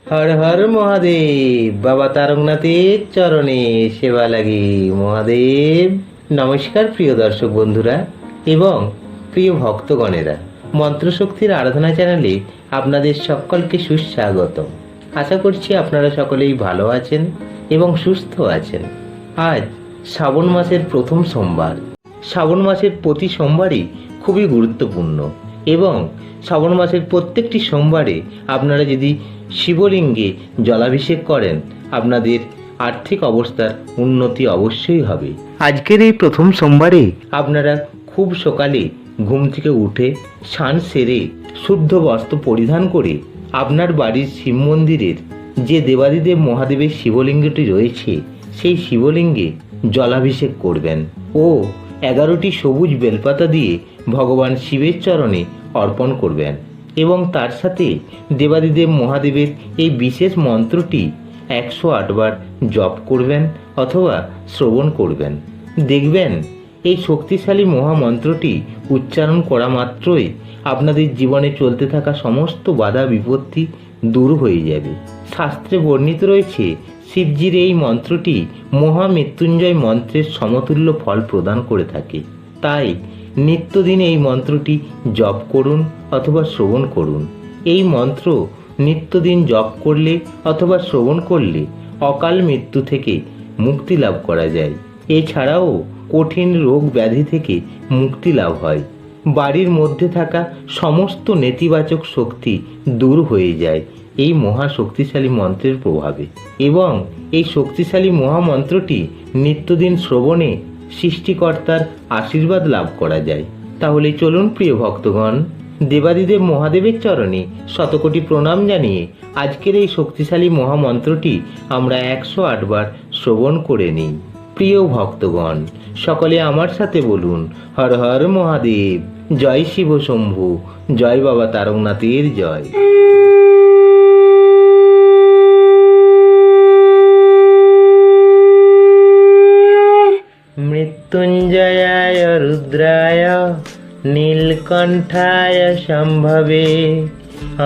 হর হর মহাদেব, বাবা তারকনাথের চরণে সেবা লাগি মহাদেব। নমস্কার প্রিয় দর্শক বন্ধুরা এবং প্রিয় ভক্তগণেরা, মন্ত্রশক্তির আরাধনা চ্যানেলে আপনাদের সকলকে সুস্বাগত। আশা করছি আপনারা সকলেই ভালো আছেন এবং সুস্থ আছেন। আজ শ্রাবণ মাসের প্রথম সোমবার। শ্রাবণ মাসের প্রতি সোমবারই খুবই গুরুত্বপূর্ণ এবং শ্রাবণ মাসের প্রত্যেকটি সোমবারে আপনারা যদি শিবলিঙ্গে জলাভিষেক করেন, আপনাদের আর্থিক অবস্থার উন্নতি অবশ্যই হবে। আজকের এই প্রথম সোমবারে আপনারা খুব সকালে ঘুম থেকে উঠে স্নান সেরে শুদ্ধ বস্ত্র পরিধান করে আপনার বাড়ির শিব মন্দিরের যে দেবাদিদেব মহাদেবের শিবলিঙ্গটি রয়েছে সেই শিবলিঙ্গে জলাভিষেক করবেন ও 11টি সবুজ বেলপাতা দিয়ে ভগবান শিবের চরণে অর্পণ করবেন এবং তার সাথে দেবাদিদেব মহাদেবের এই বিশেষ মন্ত্রটি 108 বার জপ করবেন অথবা শ্রবণ করবেন। দেখবেন এই শক্তিশালী মহামন্ত্রটি উচ্চারণ করা মাত্রই আপনাদের জীবনে চলতে থাকা সমস্ত বাধা বিপত্তি দূর হয়ে যাবে। শাস্ত্রে বর্ণিত রয়েছে শিবজির এই মন্ত্রটি মহামৃত্যুঞ্জয় মন্ত্রের সমতুল্য ফল প্রদান করে থাকে। তাই নিত্যদিন এই মন্ত্রটি জপ করুন অথবা শ্রবণ করুন। এই মন্ত্র নিত্যদিন জপ করলে অথবা শ্রবণ করলে অকাল মৃত্যু থেকে মুক্তি লাভ করা যায়। এছাড়াও কঠিন রোগ ব্যাধি থেকে মুক্তি লাভ হয়। বাড়ির মধ্যে থাকা সমস্ত নেতিবাচক শক্তি দূর হয়ে যায় এই মহা শক্তিশালী মন্ত্রের প্রভাবে এবং এই শক্তিশালী মহামন্ত্রটি নিত্যদিন শ্রবণে সৃষ্টিকর্তার আশীর্বাদ লাভ করা যায়। তাহলে চলুন প্রিয় ভক্তগণ, দেবাদিদেব মহাদেবের চরণে শতকোটি প্রণাম জানিয়ে আজকের এই শক্তিশালী মহামন্ত্রটি আমরা 108 বার শ্রবণ করে নিই। প্রিয় ভক্তগণ, সকলে আমার সাথে বলুন, হর হর মহাদেব, জয় শিব শম্ভু, জয় বাবা তারকনাথের জয়। মৃত্যুঞ্জয়ায় রুদ্রায় নীলকণ্ঠায় সম্ভবে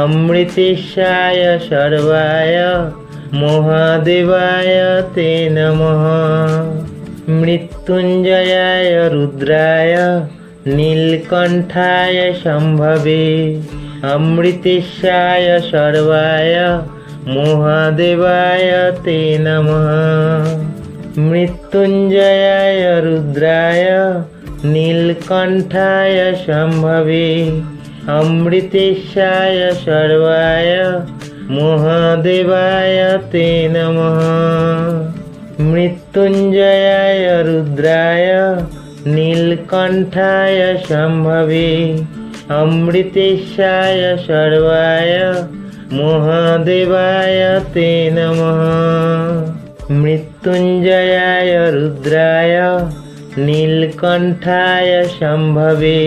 অমৃতেশায় সর্বায় মহাদেবায় তে নমঃ। মৃত্যুঞ্জয়ায় রুদ্রায় নীলকণ্ঠায় সম্ভবে অমৃতেশায় সর্বায় মহাদেবায় তে নমঃ। মৃত্যুঞ্জয়ায় রুদ্রায় নীলকণ্ঠায় সম্ভবে অমৃতেশায় সর্বায় মহাদেবায় তে নমঃ। মৃত্যুঞ্জয়ায় রুদ্রায় নীলকণ্ঠায় সম্ভবে অমৃতেশায় সর্বায় মহাদেবায় তে নমঃ। মৃত্যুঞ্জয়ায় রুদ্রায় নীলকণ্ঠায় সম্ভবে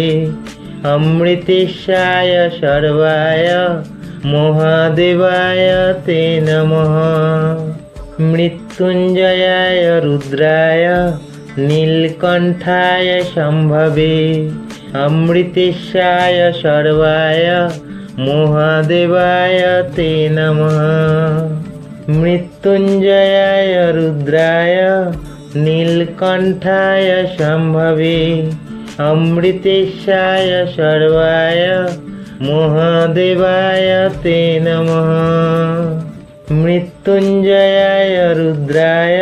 অমৃতেশায় সর্বায় মহাদেবায় তে নমঃ। মৃত্যুঞ্জয়ায় রুদ্রায় নীলকণ্ঠায় সম্ভবে অমৃতেশায় সর্বায় মহাদেবায় তে নমঃ। মৃত্যুঞ্জয়ায় রুদ্রায় নীলকণ্ঠায় সম্ভবে অমৃতেশায় সর্বায় মহাদেবায় তে নমঃ। মৃত্যুঞ্জয়ায় রুদ্রায়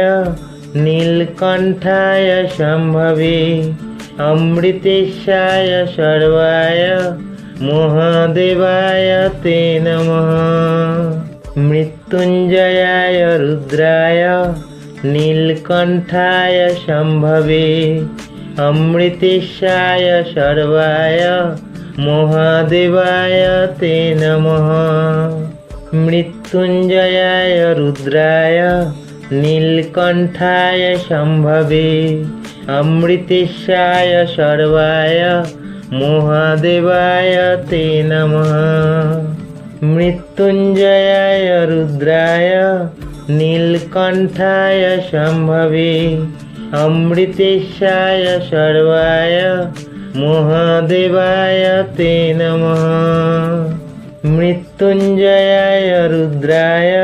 নীলকণ্ঠায় সম্ভবে অমৃতেশায় সর্বায় মহাদেবায় তে নমঃ। মৃত্যুঞ্জয়ায় রুদ্রায় নীলকণ্ঠায় সম্ভবে অমৃতেশায় সর্বায় মহাদেবায় তে নমঃ। মৃত্যুঞ্জয়ায় রুদ্রায় নীলকণ্ঠায় সম্ভবে অমৃতেশায় সর্বায় মহাদেবায় তে নমঃ। মৃত্যুঞ্জয়ায় রুদ্রায় নীলকণ্ঠায় সম্ভবে অমৃতেশায় সর্বায় মহাদেবায় তে নমঃ। মৃত্যুঞ্জয়ায় রুদ্রায়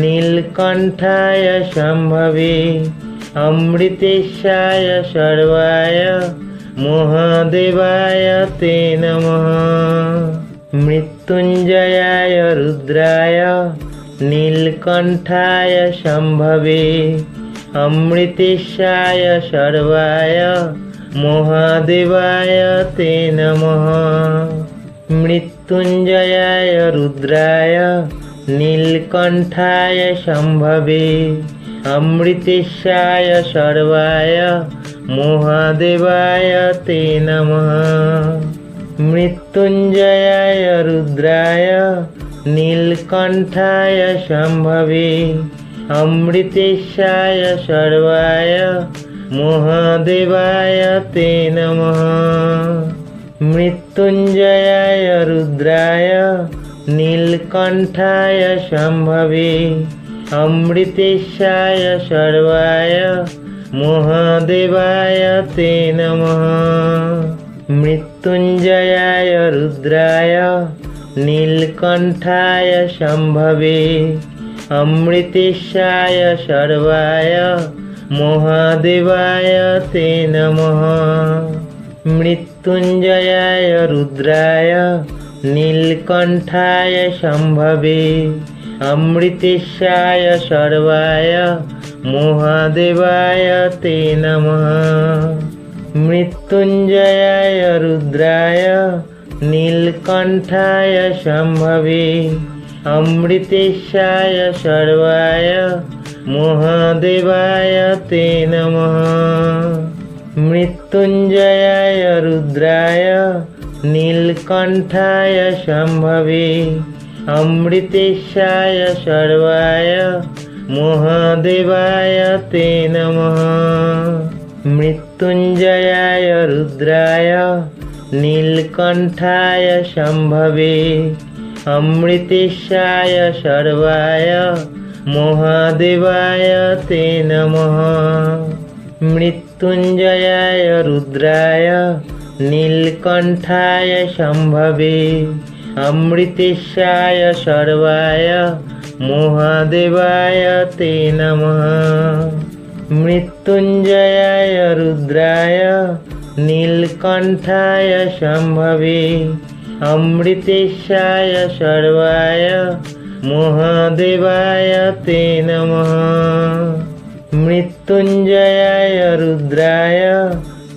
নীলকণ্ঠায় শম্ভবে অমৃতেশায় সর্বায় মহাদেবায় তে নমঃ। মৃত্যুঞ্জয়ায় রুদ্রায় নীলকণ্ঠায় শম্ভবে অমৃতেশায় সর্বায় মহাদেবায় তে নমঃ। মৃত্যুঞ্জয়ায় রুদ্রায় নীলকণ্ঠায় শম্ভবে অমৃতেশায় সর্বায় মহাদেবায় তে নমঃ। মৃত্যুঞ্জয়ায় রুদ্রায় নীলকণ্ঠায় শম্ভবে অমৃতেশায় সর্বায় মহাদেবায় তে নমঃ। মৃত্যুঞ্জয়ায় রুদ্রায় নীলকণ্ঠায় শম্ভবে অমৃতেশায় সর্বায় মহাদেবায় তে নমঃ। মৃত্যুঞ্জয়ায় রুদ্রায় নীলকণ্ঠায় শম্ভবে অমৃতেশায় সর্বায় মহাদেবায় তে নমঃ। মৃত্যুঞ্জয়ায় রুদ্রায় নীলকণ্ঠায় শম্ভবে অমৃতেশায় সর্বায় মহাদেবায় তে নমঃ। মৃত্যুঞ্জয়ায় রুদ্রায় নীলকণ্ঠায় শম্ভবে অমৃতেশায় সর্বায় মহাদেবায় তে নমঃ। মৃত্যুঞ্জয়ায় রুদ্রায় নীলকণ্ঠায় শম্ভবে অমৃতেশায় সর্বায় মহাদেবায় তে নমঃ। মৃত্যুঞ্জয়ায় রুদ্রায় নীলকণ্ঠায় শম্ভবে অমৃতেশায় সর্বায় মহাদেবায় তে নমঃ। মৃত্যুঞ্জয়ায় রুদ্রায় নীলকণ্ঠায় শম্ভবে অমৃতেশায় সর্বায় মহাদেবায় তে নমঃ। মৃত্যুঞ্জয়ায় রুদ্রায় নীলকণ্ঠায় শম্ভবে অমৃতেশায় সর্বায় মহাদেবায় তে নমঃ। মৃত্যুঞ্জয়ায় রুদ্রায়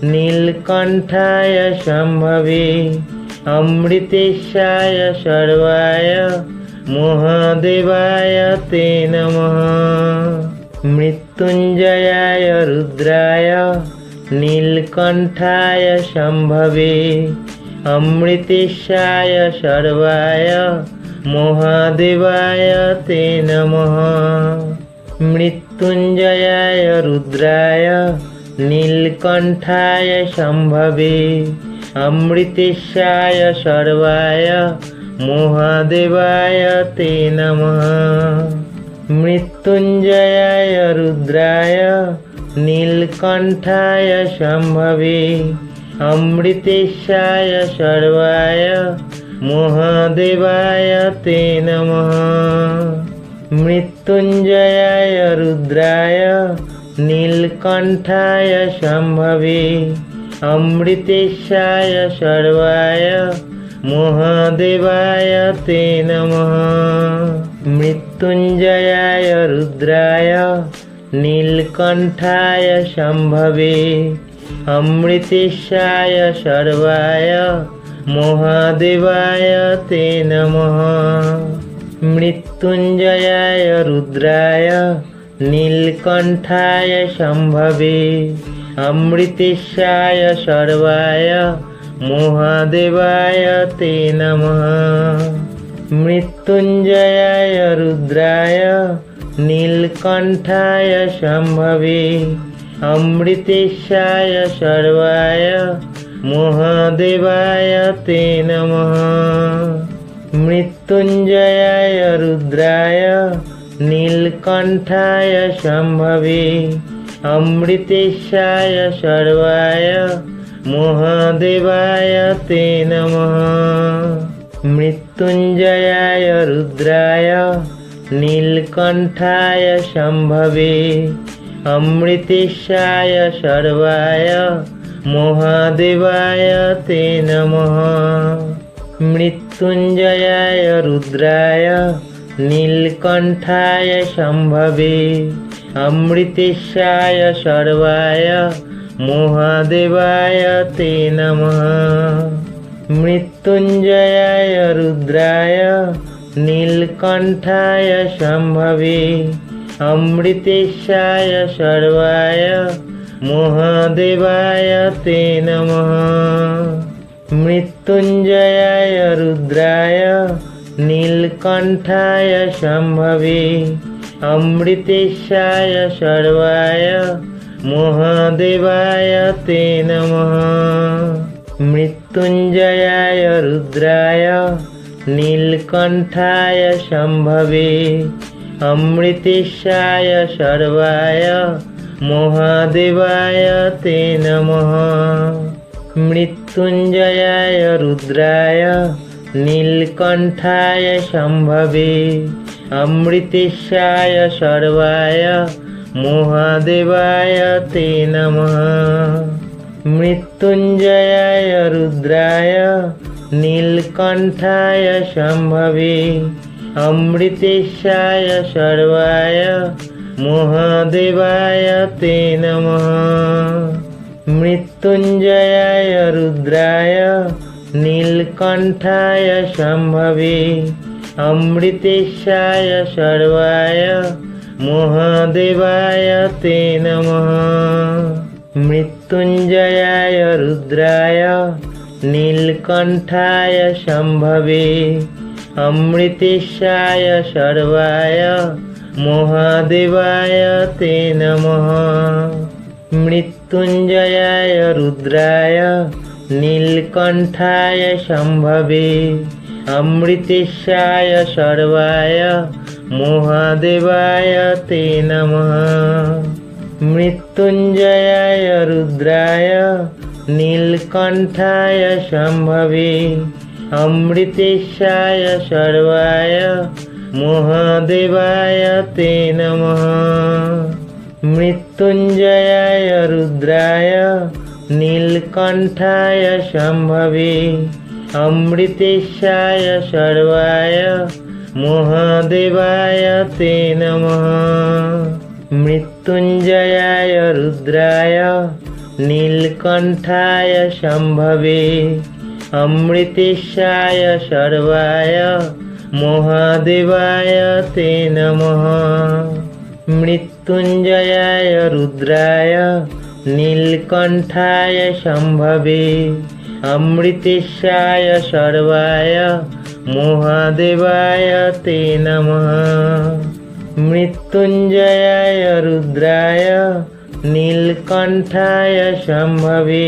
নীলকণ্ঠায় শম্ভবে অমৃতেশায় সর্বায় মহাদেবায় তে নমঃ। মৃত্যুঞ্জয়ায় রুদ্রায় নীলকণ্ঠায় শম্ভবে অমৃতেশায় সর্বায় মহাদেবায় তে নমঃ। মৃত্যুঞ্জয়ায় রুদ্রায় নীলকণ্ঠায় শম্ভবে অমৃতেশায় সর্বায় মহাদেবায় তে নমঃ। মৃত্যুঞ্জয়ায় রুদ্রায় নীলকণ্ঠায় শম্ভবে অমৃতেশায় সর্বায় মহাদেবায় তে নমঃ। মৃত্যুঞ্জয়ায় রুদ্রায় নীলকণ্ঠায় শম্ভবে অমৃতেশায় সর্বায় মহাদেবায় তে নমঃ। মৃত্যুঞ্জয়ায় রুদ্রায় নীলকণ্ঠায় শম্ভবে অমৃতেশায় সর্বায় মহাদেবায় তে নমঃ। মৃত্যুঞ্জয়ায় রুদ্রায় নীলকণ্ঠায় শম্ভবে অমৃতেশায় সর্বায় মহাদেবায় তে নমঃ। মৃত্যুঞ্জয়ায় রুদ্রায় নীলকণ্ঠায় শম্ভবে অমৃতেশায় সর্বায় মহাদেবায় তে নমঃ। মৃত্যুঞ্জয়ায় রুদ্রায় নীলকণ্ঠায় শম্ভবে অমৃতেশায় সর্বায় মহাদেবায় তে নমঃ। মৃত্যুঞ্জয়ায় রুদ্রায় নীলকণ্ঠায় শম্ভবে অমৃতেশায় সর্বায় মহাদেবায় তে নমঃ। মৃত্যুঞ্জয়ায় রুদ্রায় নীলকণ্ঠায় শম্ভবে অমৃতেশায় সর্বায় মহাদেবায় তে নমঃ। মৃত্যুঞ্জয়ায় রুদ্রায় নীলকণ্ঠায় শম্ভবে অমৃতেশায় সর্বায় মহাদেবায় তে নমঃ। মৃত্যুঞ্জয়ায় রুদ্রায় নীলকণ্ঠায় শম্ভবে অমৃতেশায় সর্বায় মহাদেবায় তে নমঃ। মৃত্যুঞ্জয়ায় রুদ্রায় নীলকণ্ঠায় শম্ভবে অমৃতেশায় সর্বায় মহাদেবায় তে নমঃ। মৃত্যুঞ্জয়ায় রুদ্রায় নীলকণ্ঠায় শম্ভবে অমৃতেশায় সর্বায় মহাদেবায় তে নমঃ। মৃত্যুঞ্জয়ায় রুদ্রায় নীলকণ্ঠায় শম্ভবে অমৃতেশায় সর্বায় মহাদেবায় তে নমঃ। মৃত্যুঞ্জয়ায় রুদ্রায় নীলকণ্ঠায় শম্ভবে অমৃতেশায় সর্বায় মহাদেবায় তে নমঃ। মৃত্যুঞ্জয়ায় রুদ্রায় নীলকণ্ঠায় শম্ভবে অমৃতেশায় সর্বায় মহাদেবায় তে নমঃ। মৃত্যুঞ্জয়ায় রুদ্রায় নীলকণ্ঠায় শম্ভবে অমৃতেশায় সর্বায় মহাদেবায় তে নমঃ। মৃত্যুঞ্জয়ায় রুদ্রায় নীলকণ্ঠায় শম্ভবে অমৃতেশায় সর্বায় মহাদেবায় তে নমঃ। মৃত্যুঞ্জয়ায় রুদ্রায় নীলকণ্ঠায় শম্ভবে অমৃতেশায় সর্বায় মহাদেবায় তে নমঃ। মৃত্যুঞ্জয়ায় রুদ্রায় নীলকণ্ঠায় শম্ভবে অমৃতেশায় সর্বায় মহাদেবায় তে নমঃ। মৃত্যুঞ্জয়ায় রুদ্রায় নীলকণ্ঠায় শম্ভবে অমৃতেশায় সর্বায় মহাদেবায় তে নমঃ। মৃত্যুঞ্জয়ায় রুদ্রায় নীলকণ্ঠায় শম্ভবে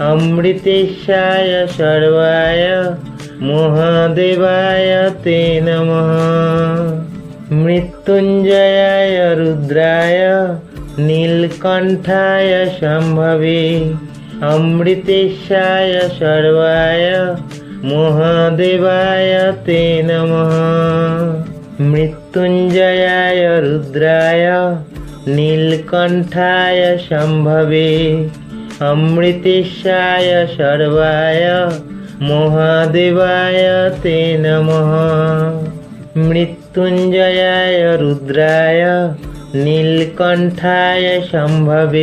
অমৃতেশায় সর্বায় মহাদেবায় তে নমঃ। মৃত্যুঞ্জয়ায় রুদ্রায় নীলকণ্ঠায় শম্ভবে অমৃতেশায় সর্বায় মহাদেবায় তে নমঃ। মৃত্যুঞ্জয়ায় রুদ্রায় নীলকণ্ঠায় শম্ভবে অমৃতেশায় সর্বায় মহাদেবায় তে নমঃ। মৃত্যুঞ্জয়ায় রুদ্রায় নীলকণ্ঠায় শম্ভবে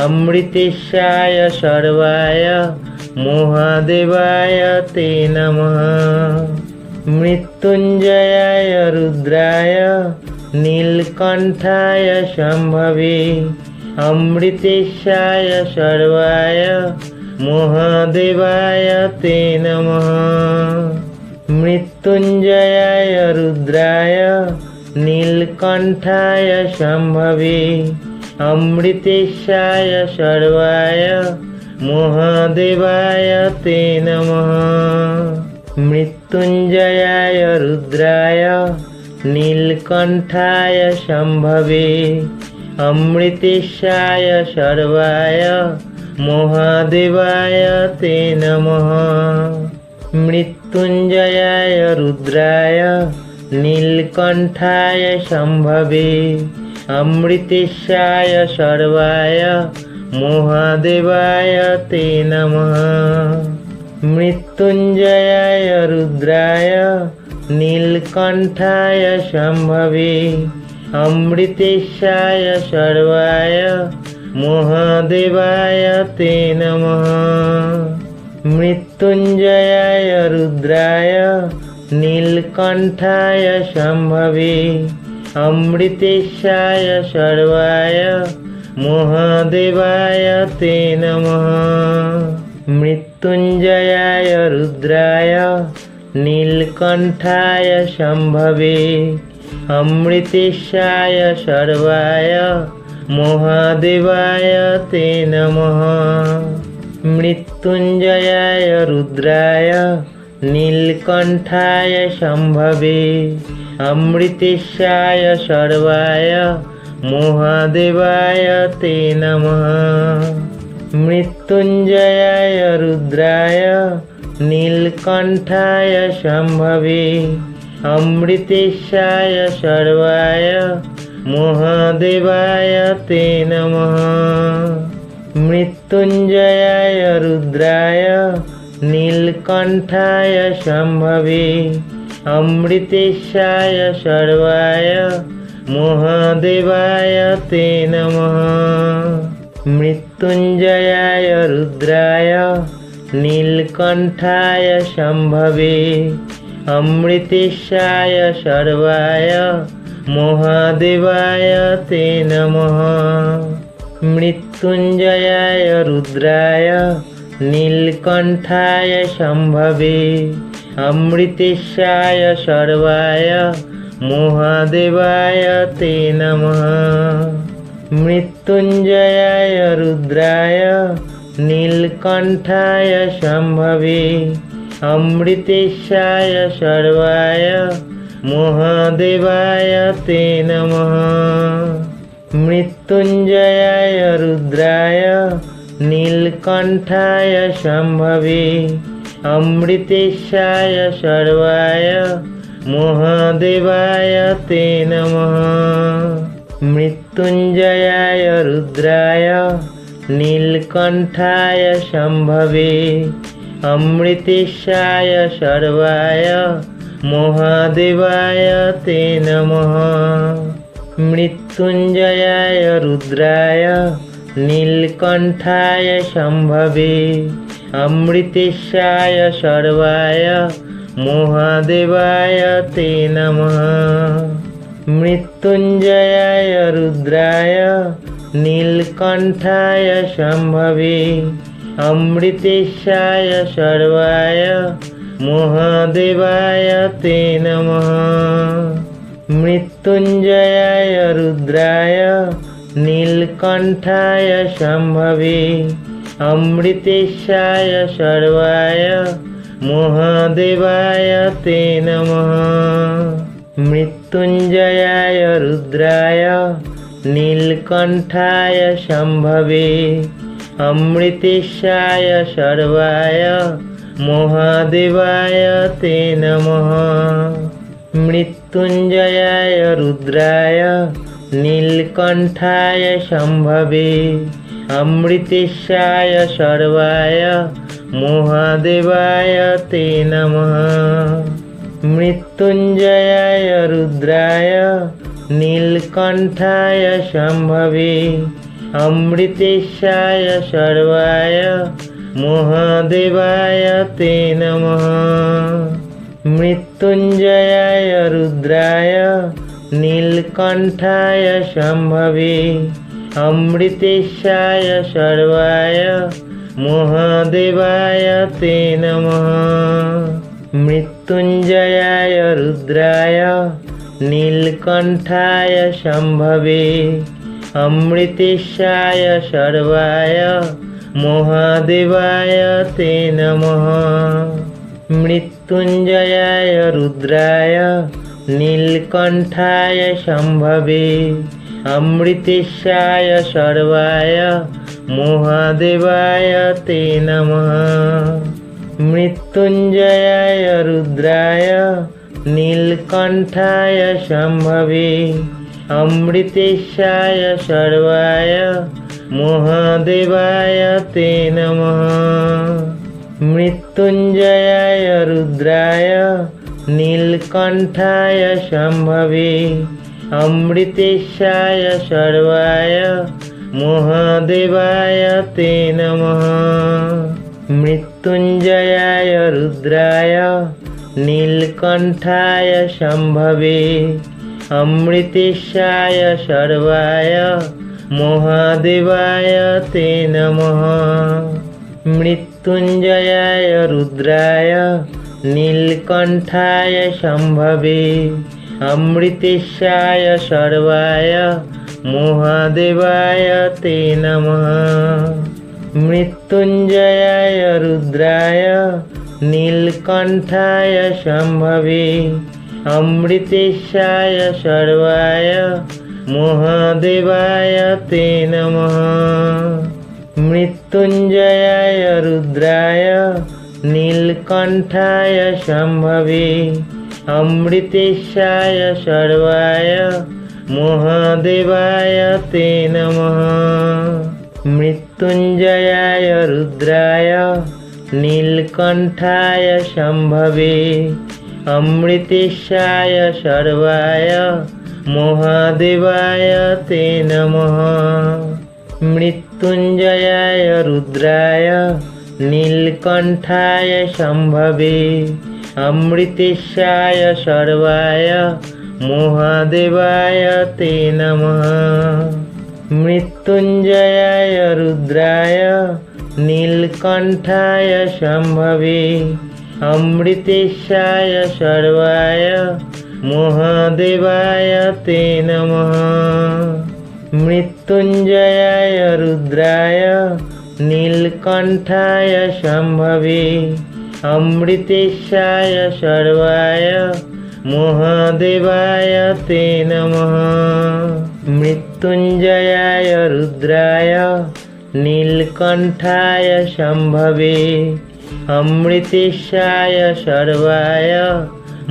অমৃতেশায় সর্বায় মহাদেবায় তে নমঃ। মৃত্যুঞ্জয়ায় রুদ্রায় নীলকণ্ঠায় শম্ভবে অমৃতেশায় সর্বায় মহাদেবায় তে নমঃ। মৃত্যুঞ্জয়ায় রুদ্রায় নীলকণ্ঠায় শম্ভবে অমৃতেশায় সর্বায় মহাদেবায় তে নমঃ। মৃত্যুঞ্জয়ায় রুদ্রায় নীলকণ্ঠায় শম্ভবে অমৃতেশায় সর্বায় মহাদেবায় তে নমঃ। মৃত্যু মৃত্যুঞ্জয়ায় রুদ্রায় নীলকণ্ঠায় সম্ভবে অমৃতেশায় সর্বায় মহাদেবায় তে নমঃ। মৃত্যুঞ্জয়ায় রুদ্রায় নীলকণ্ঠায় সম্ভবে অমৃতেশায় সর্বায় মহাদেবায় তে নমঃ। মৃত্যুঞ্জয়ায় রুদ্রায় নীলকণ্ঠায় সম্ভবে অমৃতেশায় সর্বায় মহাদেবায় তে নমঃ। মৃত্যুঞ্জয়ায় রুদ্রায় নীলকণ্ঠায় সম্ভবে অমৃতেশায় সর্বায় মহাদেবায় তে নমঃ। মৃত্যুঞ্জয়ায় রুদ্রায় নীলকণ্ঠায় সম্ভবে অমৃতেশায় সর্বায় মহাদেবায় তে নমঃ। মৃত্যুঞ্জয়ায় রুদ্রায় নীলকণ্ঠায় সম্ভবে অমৃতেশায় সর্বায় মহাদেবায় তে নমঃ। মৃত্যুঞ্জয়ায় রুদ্রায় নীলকণ্ঠায় সম্ভবে অমৃতেশায় সর্বায় মহাদেবায় তে নমঃ। মৃত্যুঞ্জয়ায় রুদ্রায় নীলকণ্ঠায় সম্ভবে অমৃতেশায় সর্বায় মহাদেবায় তে নমঃ। মৃত্যুঞ্জয়ায় রুদ্রায় নীলকণ্ঠায় সম্ভবে অমৃতেশায় সর্বায় মহাদেবায় তে নমঃ। মৃত্যুঞ্জয়ায় রুদ্রায় নীলকণ্ঠায় সম্ভবে অমৃতেশায় সর্বায় মহাদেবায় তে নমঃ। মৃত্যুঞ্জয়ায় রুদ্রায় নীলকণ্ঠায় সম্ভবে অমৃতেশায় সর্বায় মহাদেবায় তে নমঃ। মৃত্যুঞ্জয়ায় রুদ্রায় নীলকণ্ঠায় সম্ভবে অমৃতেশায় সর্বায় মহাদেবায় তে নমঃ। মৃত্যুঞ্জয়ায় রুদ্রায় নীলকণ্ঠায় সম্ভবে অমৃতেশায় সর্বায় মহাদেবায় তে নমঃ। মৃত্যুঞ্জয়ায় রুদ্রায় নীলকণ্ঠায় সম্ভবে অমৃতেশায় সর্বায় মহাদেবায় তে নমঃ। মৃত্যুঞ্জয়ায় রুদ্রায় নীলকণ্ঠায় সম্ভবে অমৃতেশায় সর্বায় মহাদেবায় তে নমঃ। মৃত্যুঞ্জয়ায় রুদ্রায় নীলকণ্ঠায় সম্ভবে অমৃতেশায় সর্বায় মহাদেবায় তে নমঃ। মৃত্যুঞ্জয়ায় রুদ্রায় নীলকণ্ঠায় সম্ভবে অমৃতেশায় সর্বায় মহাদেবায় তে নমঃ। মৃত্যুঞ্জয়ায় রুদ্রায় নীলকণ্ঠায় সম্ভবে অমৃতেশায় সর্বায় মহাদেবায় তে নমঃ। মৃত্যুঞ্জয়ায় রুদ্রায় নীলকণ্ঠায় সম্ভবে অমৃতেশায় সর্বায় মহাদেবায় তে নমঃ। মৃত্যুঞ্জয়ায় রুদ্রায় নীলকণ্ঠায় সম্ভবে অমৃতেশায় সর্বায় মহাদেবায় তে নমঃ। মৃত্যুঞ্জয়ায় রুদ্রায় নীলকণ্ঠায় সম্ভবে অমৃতেশায় সর্বায় মহাদেবায় তে নমঃ। মৃত্যুঞ্জয়ায় রুদ্রায় নীলকণ্ঠায় শম্ভবে অমৃতেশায় সর্বায় মহাদেবায় তে নমঃ। মৃত্যুঞ্জয়ায় রুদ্রায় নীলকণ্ঠায় শম্ভবে অমৃতেশায় সর্বায় মহাদেবায় তে নমঃ। মৃত্যুঞ্জয়ায় রুদ্রায় নীলকণ্ঠায় শম্ভবে অমৃতেশায় সর্বায় মহাদেবায় তে নমঃ। মৃত্যুঞ্জয়ায় রুদ্রায় নীলকণ্ঠায় শম্ভবে অমৃতেশায় সর্বায় মহাদেবায় তে নমঃ। মৃত্যুঞ্জয়ায় রুদ্রায় নীলকণ্ঠায় শম্ভবে অমৃতেশায় সর্বায় মহাদেবায় তে নমঃ। মৃত্যুঞ্জয়ায় রুদ্রায় নীলকণ্ঠায় শম্ভবে অমৃতেশায় সর্বায় মহাদেবায় তে নমঃ। মৃত্যুঞ্জয়ায় রুদ্রায় নীলকণ্ঠায় শম্ভবে অমৃতেশায় সর্বায় মহাদেবায় তে নমঃ। মৃত্যুঞ্জয়ায় রুদ্রায় নীলকণ্ঠায় শম্ভবে অমৃতেশায় সর্বায় মহাদেবায় তে নমঃ। মৃত্যুঞ্জয়ায় রুদ্রায় নীলকণ্ঠায় শম্ভবে অমৃতেশায় সর্বায় মহাদেবায় তে নমঃ। মৃত্যুঞ্জয়ায় রুদ্রায় নীলকণ্ঠায় শম্ভবে অমৃতেশায় সর্বায় মহাদেবায় তে নমঃ। মৃত্যুঞ্জয়ায় রুদ্রায় নীলকণ্ঠায় শম্ভবে অমৃতেশায় সর্বায়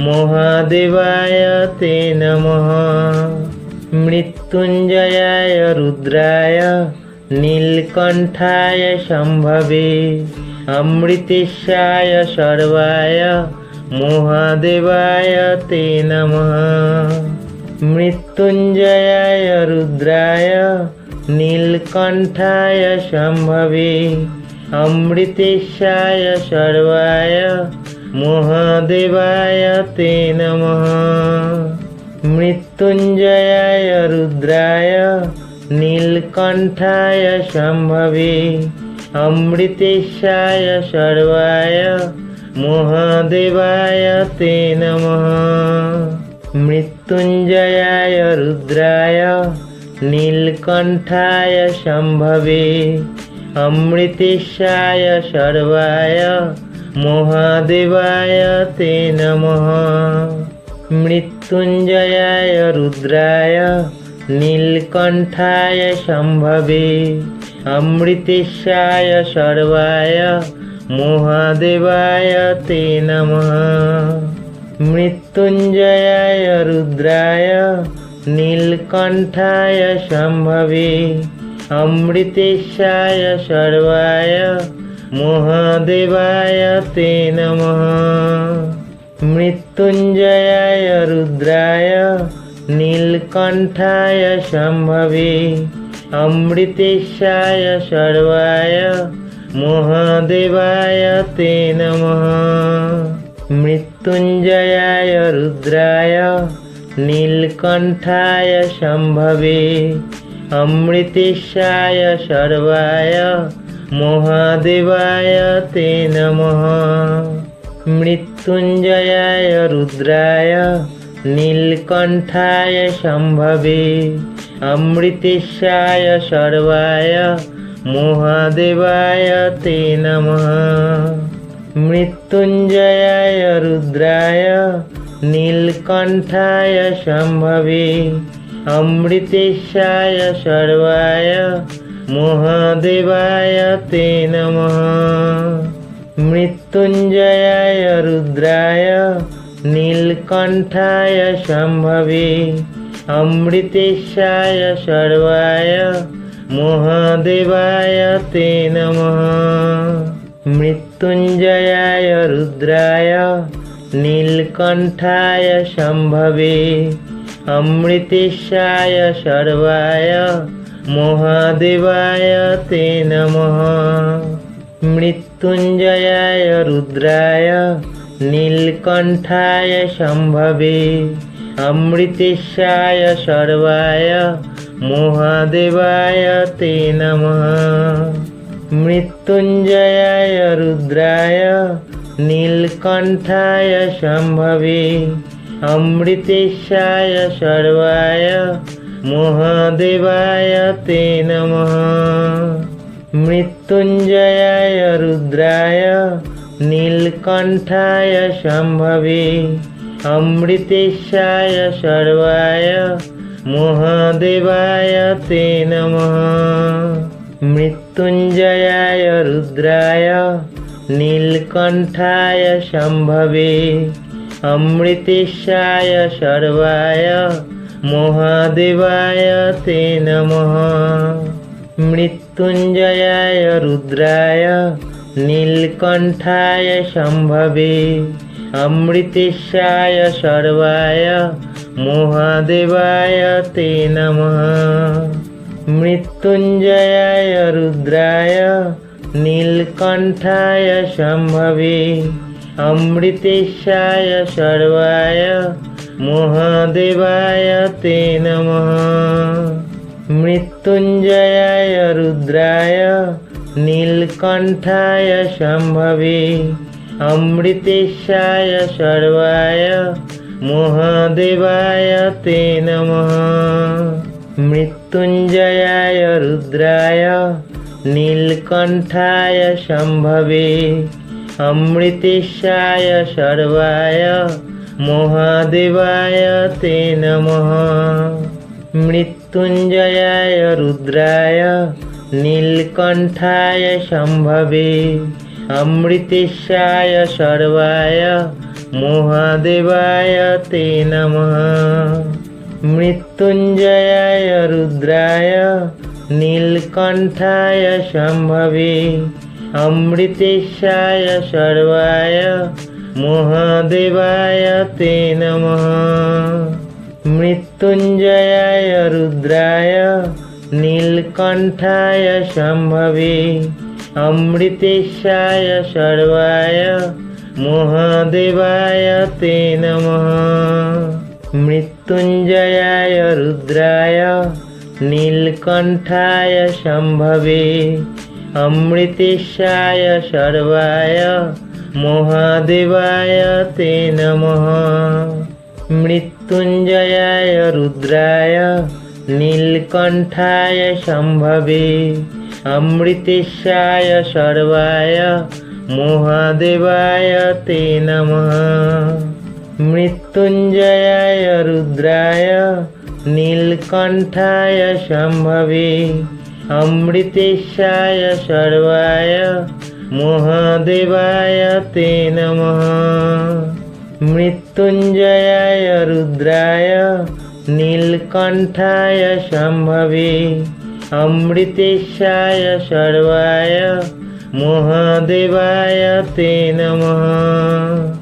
মহাদেবায় তে নমঃ। মৃত্যুঞ্জয়ায় রুদ্রায় নীলকণ্ঠায় শম্ভবে অমৃতেশায় সর্বায় মহাদেবায় তে নমঃ। মৃত্যুঞ্জয়ায় রুদ্রায় নীলকণ্ঠায় শম্ভবে অমৃতেশায় সর্বায় মহাদেবায় তে নমঃ। মৃত্যুঞ্জয়ায় রুদ্রায় নীলকণ্ঠায় শম্ভবে অমৃতেশায় সর্বায় মহাদেবায় তে নমঃ। মৃত্যুঞ্জয়ায় রুদ্রায় নীলকণ্ঠায় শম্ভবে অমৃতেশায় সর্বায় মহাদেবায় তে নমঃ। মৃত্যুঞ্জয়ায় রুদ্রায় নীলকণ্ঠায় শম্ভবে অমৃতেশায় সর্বায় মহাদেবায় তে নমঃ। মৃত্যুঞ্জয়ায় রুদ্রায় নীলকণ্ঠায় শম্ভবে অমৃতেশায় সর্বায় মহাদেবায় তে নমঃ। মৃত্যুঞ্জয়ায় রুদ্রায় নীলকণ্ঠায় শম্ভবে অমৃতেশায় সর্বায় মহাদেবায় তে নমঃ। মৃত্যুঞ্জয়ায় রুদ্রায় নীলকণ্ঠায় শম্ভবে অমৃতেশায় সর্বায় মহাদেবায় তে নমঃ। মৃত্যুঞ্জয়ায় রুদ্রায় নীলকণ্ঠায় শম্ভবে অমৃতেশায় সর্বায় মহাদেবায় তে নমঃ। মৃত্যুঞ্জয়ায় রুদ্রায় নীলকণ্ঠায় শম্ভবে অমৃতেশায় সর্বায় মহাদেবায় তে নমঃ। মৃত্যুঞ্জয়ায় রুদ্রায় নীলকণ্ঠায় শম্ভবে অমৃতেশায় সর্বায় মহাদেবায় তে নমঃ। মৃত্যুঞ্জয়ায় রুদ্রায় নীলকণ্ঠায় শম্ভবে অমৃতেশায় সর্বায় মহাদেবায় তে নমঃ। মৃত্যুঞ্জয়ায় রুদ্রায় নীলকণ্ঠায় শম্ভবে অমৃতেশায় সর্বায় মহাদেবায় তে নমঃ। মৃত্যুঞ্জয়ায় রুদ্রায় নীলকণ্ঠায় শম্ভবে অমৃতেশায় সর্বায় মহাদেবায় তে নমঃ। মৃত্যুঞ্জয়ায় রুদ্রায় নীলকণ্ঠায় শম্ভবে অমৃতেশায় সর্বায় মহাদেবায় তে নমঃ। মৃত্যুঞ্জয়ায় রুদ্রায় নীলকণ্ঠায় শম্ভবে অমৃতেশায় সর্বায় মহাদেবায় তে নমঃ। মৃত্যুঞ্জয়ায় রুদ্রায় নীলকণ্ঠায় শম্ভবে অমৃতেশায় সর্বায় মহাদেবায় তে নমঃ। মৃত্যুঞ্জয়ায় রুদ্রায় নীলকণ্ঠায় শম্ভবে অমৃতেশায় সর্বায় মহাদেবায় তে নমঃ। মৃত্যুঞ্জয়ায় রুদ্রায় নীলকণ্ঠায় শম্ভবে অমৃতেশায় সর্বায় মহাদেবায় তে নমঃ। মৃত্যুঞ্জয়ায় রুদ্রায় নীলকণ্ঠায় শম্ভবে অমৃতেশায় সর্বায় মহাদেবায় তে নমঃ। মৃত্যুঞ্জয়ায় রুদ্রায় নীলকণ্ঠায় শম্ভবে অমৃতেশায় সর্বায় মহাদেবায় তে নমঃ। মৃত্যুঞ্জয়ায় রুদ্রায় নীলকণ্ঠায় শম্ভবে অমৃতেশায় সর্বায় মহাদেবায় তে নমঃ। মৃত্যুঞ্জয়ায় রুদ্রায় নীলকণ্ঠায় শম্ভবে অমৃতেশায় সর্বায় মহাদেবায় তে নমঃ। মৃত্যুঞ্জয়ায় রুদ্রায় নীলকণ্ঠায় শম্ভবে অমৃতেশায় সর্বায় মহাদেবায় তে নমঃ। মৃত্যুঞ্জয়ায় রুদ্রায় নীলকণ্ঠায় শম্ভবে অমৃতেশায় সর্বায় মহাদেবায় তে নমঃ। মৃত্যুঞ্জয়ায় রুদ্রায় নীলকণ্ঠায় শম্ভবে অমৃতেশায় সর্বায় মহাদেবায় তে নমঃ। মৃত্যুঞ্জয়ায় রুদ্রায় নীলকণ্ঠায় শম্ভবে অমৃতেশায় সর্বায় মহাদেবায় তে নমঃ।